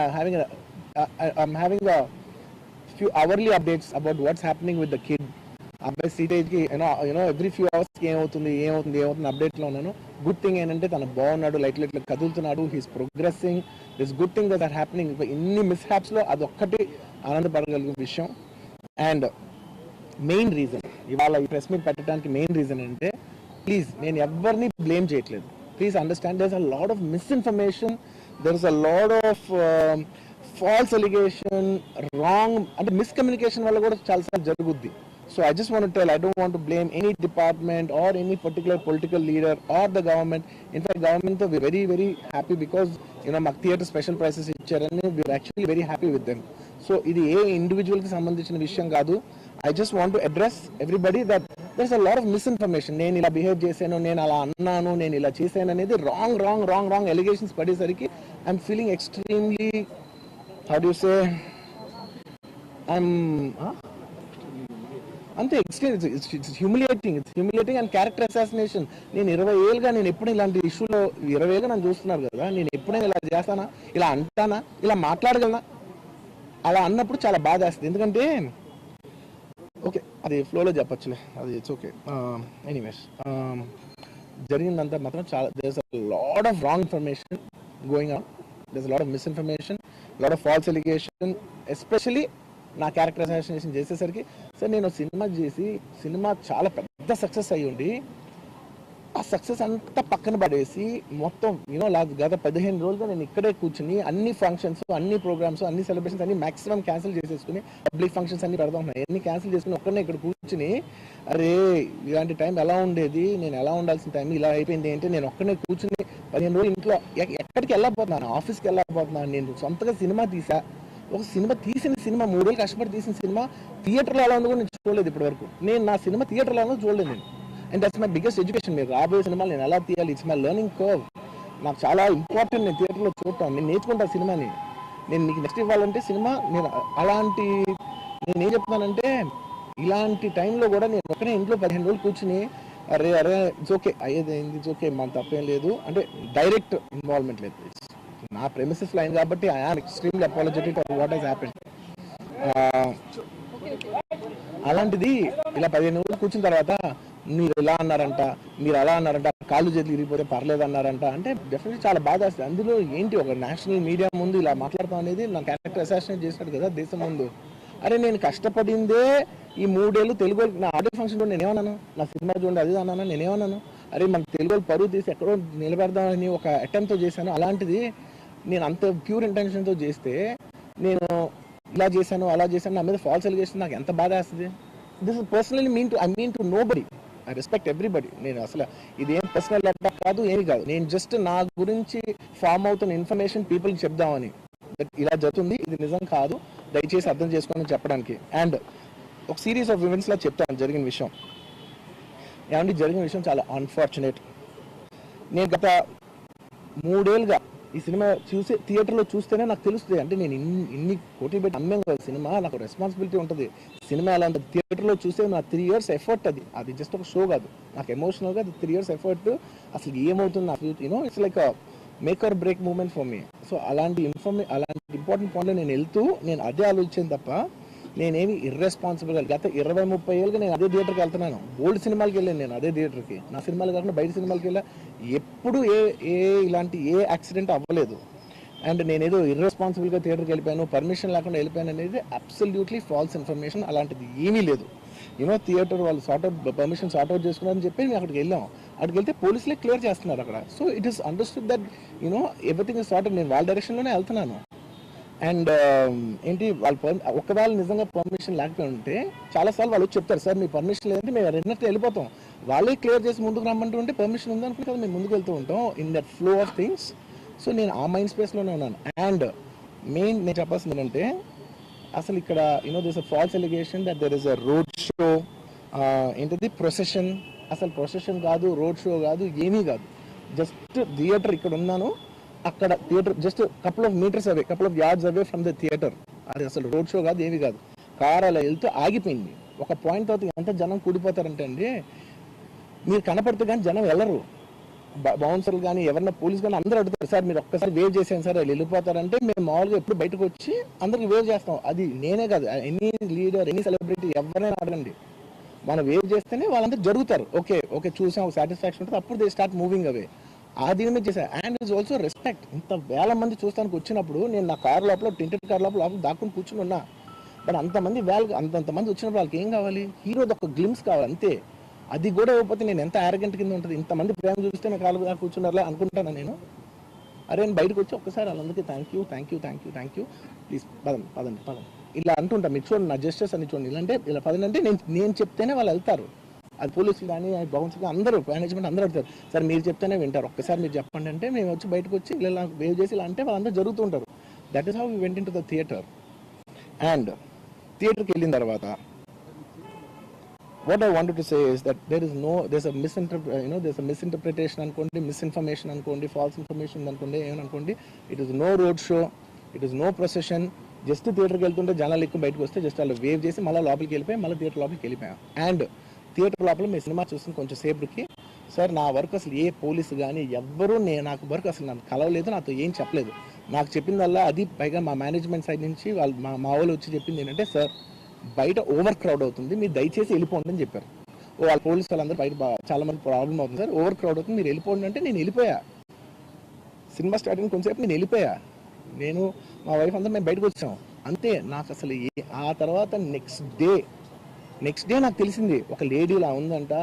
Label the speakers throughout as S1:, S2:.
S1: I'm having a few hourly updates about what's happening with the kid. అబ్బాయి సీటేజ్కి every few అవర్స్కి ఏమవుతుంది అప్డేట్లో ఉన్నాను. Good thing ఏంటంటే తను బాగున్నాడు, లైట్ కదులుతున్నాడు, he's progressing. This good thing that are happening. ఇన్ని మిస్హ్యాప్స్లో అదొక్కటి ఆనందపడగలిగిన విషయం. అండ్ మెయిన్ రీజన్ ఇవాళ ఈ ప్రెస్ మీట్ పెట్టడానికి మెయిన్ రీజన్ అంటే, ప్లీజ్ నేను ఎవరిని బ్లేమ్ చేయట్లేదు. Please understand, there is a lot of misinformation, there is a lot of false allegation, wrong అంటే మిస్కమ్యూనికేషన్ వల్ల కూడా చాలాసార్లు జరుగుద్ది. So I just want to tell, I don't want to blame any department or any particular political leader or the government. In fact, government we're very, very happy because మాకు theatre special prices ఇచ్చారని we're actually very happy with them. So ఇది ఏ ఇండివిజువల్కి సంబంధించిన విషయం కాదు. I just want to address everybody that there's a lot of misinformation. నేను ఇలా behave చేశాను, నేను అలా అన్నాను, నేను ఇలా చేశాను అనేది రాంగ్ ఎలిగేషన్స్ పడేసరికి I'm feeling extremely, how do you say, అంతే it's humiliating and character assassination. నేను 20 ఏళ్ళుగా నేను ఎప్పుడు ఇలాంటి ఇష్యూలో 20 ఏళ్ళుగా నన్ను చూస్తున్నారు కదా, నేను ఎప్పుడైనా ఇలా చేస్తానా, ఇలా అంటానా, ఇలా మాట్లాడగలనా? అలా అన్నప్పుడు చాలా బాధ వేస్తుంది. ఎందుకంటే ఓకే అది ఫ్లోలో చెప్పచ్చులే, అది ఇట్స్ ఓకే. ఎనీవేస్ జరిగిందంతా మాత్రం చాలా, there is a lot of wrong information going on, there is a lot of misinformation, lot of false allegation. Especially నా క్యారెక్టర్ అసాసినేషన్ చేసేసరికి, సార్ నేను సినిమా చేసి సినిమా చాలా పెద్ద సక్సెస్ అయ్యి ఉండి ఆ సక్సెస్ అంతా పక్కన పడేసి మొత్తం గత 15 రోజులుగా నేను ఇక్కడే కూర్చుని అన్ని ఫంక్షన్స్, అన్ని ప్రోగ్రామ్స్, అన్ని సెలబ్రేషన్స్ అన్ని మాక్సిమం క్యాన్సిల్ చేసేసుకుని, పబ్లిక్ ఫంక్షన్స్ అన్ని పెడతా ఉన్నాయి, అన్ని క్యాన్సిల్ చేసుకుని ఒక్కడనే ఇక్కడ కూర్చుని, అరే ఇలాంటి టైం ఎలా ఉండేది, నేను ఎలా ఉండాల్సిన టైం ఇలా అయిపోయింది అంటే, నేను ఒక్కడనే కూర్చుని 15 రోజులు ఇంట్లో ఎక్కడికి వెళ్ళకపోతున్నాను, ఆఫీస్కి వెళ్ళకపోతున్నాను. నేను సొంతగా సినిమా తీసా, ఒక సినిమా తీసిన సినిమా 3 ఏళ్ళు కష్టపడి తీసిన సినిమా థియేటర్లో ఎలా ఉందో కూడా నేను చూడలేదు ఇప్పటి వరకు. నేను నా సినిమా థియేటర్లో ఉందో చూడలేదు నేను. And that's my biggest education. మీరు రాబోయే సినిమాలు నేను ఎలా తీయాలి, ఇట్స్ మై లెర్నింగ్ కర్వ్. నాకు చాలా ఇంపార్టెంట్ నేను థియేటర్లో చూడటం, నేను నేర్చుకుంటాను సినిమాని. నేను మీకు నెక్స్ట్ ఇవ్వాలంటే సినిమా, నేను అలాంటి, నేను ఏం చెప్తున్నానంటే ఇలాంటి టైంలో కూడా నేను ఒకనే ఇంట్లో 15 రోజులు కూర్చుని అరే ఇట్స్ ఓకే అయ్యేది అయింది, ఇట్స్ ఓకే మన తప్పేం లేదు అంటే డైరెక్ట్ ఇన్వాల్వ్మెంట్ లేదు. నా ప్రెమిసెస్ లైన్ కాబట్టి I am extremely apologetic for what has happened. అలాంటిది ఇలా 15 రోజులు కూర్చున్న తర్వాత మీరు ఇలా అన్నారంట, మీరు అలా అన్నారంట, కాళ్ళు చేతులు ఇరిగిపోతే పర్లేదు అన్నారంట అంటే డెఫినెట్లీ చాలా బాధ వస్తుంది. అందులో ఏంటి, ఒక నేషనల్ మీడియా ముందు ఇలా మాట్లాడతాం అనేది నా క్యారెక్టర్ అసాసినేట్ చేశాడు కదా దేశం ముందు. అరే నేను కష్టపడిందే ఈ 3 ఏళ్ళు తెలుగు, నా ఆడియో ఫంక్షన్ కూడా నేనేమన్నాను, నా సినిమా చూడండి అది అన్నాను, నేనేమన్నాను, అరే మన తెలుగు పరువు తీసి ఎక్కడో నిలబెడదామని ఒక అటెంప్ట్తో చేశాను. అలాంటిది నేను అంత ప్యూర్ ఇంటెన్షన్తో చేస్తే, నేను ఇలా చేశాను అలా చేశాను, నా మీద ఫాల్స్ ఎలిగేషన్, నాకు ఎంత బాధ వేస్తుంది. This is personally I mean to nobody, I respect everybody. నేను అసలు ఇదేం పర్సనల్ అటాక్ కాదు, ఏమి కాదు. నేను జస్ట్ నా గురించి ఫామ్ అవుతున్న ఇన్ఫర్మేషన్ పీపుల్కి చెప్దామని, ఇలా జరుగుతుంది, ఇది నిజం కాదు, దయచేసి అర్థం చేసుకోమని చెప్పడానికి. అండ్ ఒక సిరీస్ ఆఫ్ ఈవెంట్స్లో చెప్తాను జరిగిన విషయం. ఏమంటే జరిగిన విషయం చాలా అన్ఫార్చునేట్. నేను గత 3 ఏళ్ళుగా ఈ సినిమా చూసి థియేటర్లో చూస్తేనే నాకు తెలుస్తుంది. అంటే నేను ఇన్ని కోట్లు పెట్టి అమ్మాం కదా సినిమా, నాకు రెస్పాన్సిబిలిటీ ఉంటుంది. సినిమా ఎలా ఉంటుంది థియేటర్లో చూస్తే నా 3 years ఎఫర్ట్, అది జస్ట్ ఒక షో కాదు, నాకు ఎమోషనల్గా అది 3 years ఎఫర్ట్. అసలు ఏమవుతుంది నాకు it's like make or break moment for me. So అలాంటి ఇంపార్టెంట్ పాయింట్లో నేను వెళ్తూ నేను అదే ఆలోచించాను తప్ప నేనేమి ఇర్రెస్పాన్సిబుల్గా గత 20-30 ఏళ్ళుగా నేను అదే థియేటర్కి వెళ్తున్నాను. ఓల్డ్ సినిమాలకి వెళ్ళాను నేను అదే థియేటర్కి, నా సినిమాలు కాకుండా బయట సినిమాలకి వెళ్ళా. ఎప్పుడు ఇలాంటి యాక్సిడెంట్ అవ్వలేదు. అండ్ నేనేదో ఇర్రెస్పాన్సిబుల్గా థియేటర్కి వెళ్ళిపోయాను, పర్మిషన్ లేకుండా వెళ్ళిపోయాను అనేది అబ్సల్యూట్లీ ఫాల్స్ ఇన్ఫర్మేషన్. అలాంటిది ఏమీ లేదు. థియేటర్ వాళ్ళు పర్మిషన్ సార్ట్అవుట్ చేసుకున్నారని చెప్పి మేము అక్కడికి వెళ్ళాం. అక్కడికి వెళ్తే పోలీసులే క్లియర్ చేస్తున్నారు అక్కడ. So it is understood that everything is sorted. నేను వాళ్ళ డైరెక్షన్లోనే వెళ్తున్నాను. అండ్ ఏంటి వాళ్ళు ఒకవేళ నిజంగా పర్మిషన్ లేకపోయి ఉంటే చాలాసార్లు వాళ్ళు చెప్తారు, సార్ మీ పర్మిషన్ లేదంటే మేము రెండింటితో వెళ్ళిపోతాం. వాళ్ళే క్లియర్ చేసి ముందుకు రమ్మంటూ ఉంటే పర్మిషన్ ఉందనుకుంటే కదా మేము ముందుకు వెళ్తూ ఉంటాం in that flow of things. So నేను ఆ మైండ్ స్పేస్లోనే ఉన్నాను. అండ్ మెయిన్ నేను చెప్పాల్సింది ఏంటంటే, అసలు ఇక్కడ this a false allegation that there is a road show, ఏంటిది ప్రొసెషన్. అసలు ప్రొసెషన్ కాదు, రోడ్ షో కాదు, ఏమీ కాదు. జస్ట్ థియేటర్ ఇక్కడ ఉన్నాను, అక్కడ theatre just couple of metres away, couple of yards away from the theatre. అది అసలు రోడ్ షో కాదు, ఏమీ కాదు. కార్ అలా వెళ్తూ ఆగిపోయింది. ఒక పాయింట్ తర్వాత ఎంత జనం కూడిపోతారంటే అండి, మీరు కనపడితే కానీ జనం వెళ్ళరు. బౌన్సర్లు కానీ ఎవరన్నా పోలీస్ కానీ అందరూ అడుగుతారు, సార్ మీరు ఒక్కసారి వేవ్ చేసాను సార్ వాళ్ళు వెళ్ళిపోతారంటే మేము మామూలుగా ఎప్పుడు బయటకు వచ్చి అందరికి వేవ్ చేస్తాం. అది నేనే కాదు, ఎనీ లీడర్ ఎనీ సెలబ్రిటీ ఎవరైనా అడగండి, మనం వేవ్ చేస్తేనే వాళ్ళందరూ జరుగుతారు. ఓకే ఓకే చూసాం, ఒక సాటిస్ఫాక్షన్ ఉంటుంది, అప్పుడు దే స్టార్ట్ మూవింగ్ అవే. ఆ దీని మీద చేశాను. And it's also respect. ఇంత వేల మంది చూస్తానికి వచ్చినప్పుడు నేను నా కార్ లోపల టెంటెడ్ కార్ లోపల దాక్కుని కూర్చుని ఉన్నా. బట్ అంతమంది అంతమంది వచ్చినప్పుడు వాళ్ళకి ఏం కావాలి? హీరోది ఒక గ్లిమ్స్ కావాలి అంతే. అది కూడా ఇవ్వకపోతే నేను ఎంత ఆరగెంట్ కింద ఉంటుంది. ఇంతమంది ప్రేమ చూస్తే నా కాలు కూర్చున్నారా అనుకుంటాను నేను. అరే నేను బయటకు వచ్చి ఒక్కసారి వాళ్ళందరికీ థ్యాంక్ యూ ప్లీజ్ పదండి ఇలా అంటుంటా. మీకు చూడండి నా జస్టిస్ అని చూడండి, ఇలాంటే ఇలా పదండి అంటే నేను చెప్తేనే వాళ్ళు వెళ్తారు. అది పోలీసులు కానీ బౌన్సర్లు అందరూ మేనేజ్మెంట్ అందరూ అడుగుతారు, సార్ మీరు చెప్తేనే వింటారు, ఒక్కసారి మీరు చెప్పండి అంటే మేము వచ్చి బయటకు వచ్చి ఇలా వేవ్ చేసి ఇలా అంటే వాళ్ళందరూ జరుగుతుంటారు. That is how we went into the theatre. And థియేటర్కి వెళ్ళిన తర్వాత what I wanted to say is that there's a misinterpretation అనుకోండి, మిస్ఇన్ఫర్మేషన్ అనుకోండి, ఫాల్స్ ఇన్ఫర్మేషన్ అనుకోండి, ఏమనుకోండి. It is no road show, it is no procession. Just థియేటర్కి వెళ్తుంటే జనాలు ఎక్కువ బయటకు వస్తే జస్ట్ వాళ్ళు వేవ్ చేసి మళ్ళీ లోపలికి వెళ్ళిపోయి మళ్ళీ థియేటర్ లోపలికి వెళ్ళిపోయాం. అండ్ థియేటర్ లోపల మీ సినిమా చూసిన కొంచెం సేపటికి సార్ నా వర్క్ అసలు ఏ పోలీసు కానీ ఎవ్వరూ నాకు వర్క్ అసలు నాకు కలవలేదు, నాతో ఏం చెప్పలేదు. నాకు చెప్పిందల్లా అది పైగా మా మేనేజ్మెంట్ సైడ్ నుంచి వాళ్ళు మా వాళ్ళు వచ్చి చెప్పింది ఏంటంటే, సార్ బయట ఓవర్ క్రౌడ్ అవుతుంది, మీరు దయచేసి వెళ్ళిపోండి అని చెప్పారు. వాళ్ళ పోలీసు వాళ్ళందరూ బయట చాలా మంది ప్రాబ్లం అవుతుంది సార్, ఓవర్ క్రౌడ్ అవుతుంది, మీరు వెళ్ళిపోండి అంటే నేను వెళ్ళిపోయా. సినిమా స్టార్టింగ్ కొంచెంసేపు నేను వెళ్ళిపోయా. నేను మా వైఫ్ అందరూ మేము బయటకు వచ్చాం అంతే. నాకు అసలు ఆ తర్వాత నెక్స్ట్ డే నాకు తెలిసింది ఒక లేడీ ఇలా ఉందంట,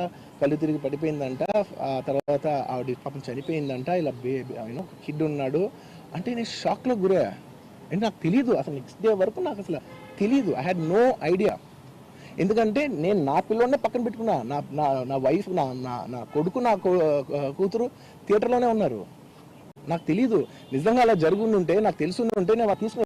S1: కళ్ళు తిరిగి పడిపోయిందంట, ఆ తర్వాత ఆవిడ పాపం చనిపోయిందంట, ఇలా ఒక కిడ్ ఉన్నాడు అంటే నేను షాక్లో గురయ్యా. అంటే నాకు తెలియదు అసలు, నెక్స్ట్ డే వరకు నాకు అసలు తెలీదు. I had no idea. ఎందుకంటే నేను నా పిల్లోనే పక్కన పెట్టుకున్నా, నా వైఫ్ నా కొడుకు నా కూతురు థియేటర్లోనే ఉన్నారు. నాకు తెలీదు. నిజంగా అలా జరుగుంటే నాకు తెలుసుంటే నేను తీసుకుని